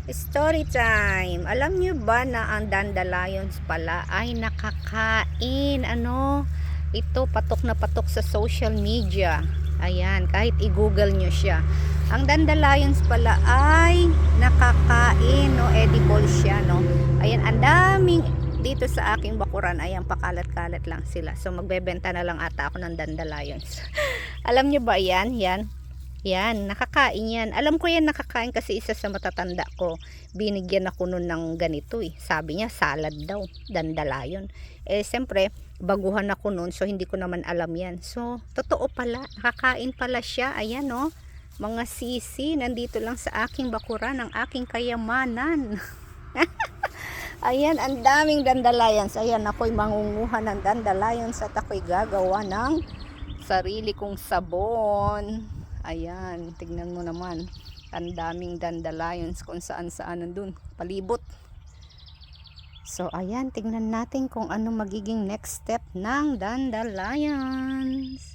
Story time. Alam niyo ba na ang dandelions pala ay nakakain? Ito patok na patok sa social media. Ayan, kahit i-google niyo siya. Ang dandelions pala ay nakakain, no? Edible siya, no? Ayan, ang daming dito sa aking bakuran. Ayan, pakalat-kalat lang sila. So magbebenta na lang ata ako ng dandelions. Alam niyo ba yan? Yan, nakakain yan. Alam ko yan nakakain kasi isa sa matatanda ko. Binigyan ako nun ng ganito eh. Sabi niya salad daw, dandelion. Siyempre, baguhan ako nun so hindi ko naman alam yan. So, totoo pala, nakakain pala siya. Ayan oh, mga sisi, nandito lang sa aking bakuran, ang aking kayamanan. Ayan, ang daming dandelions. Ayan, ako'y mangunguha ng dandelions at ako'y gagawa ng sarili kong sabon. Ayan, tignan mo naman. Ang daming dandelions kung saan-saan nandun. Palibot. So, ayan, tignan natin kung ano magiging next step ng dandelions.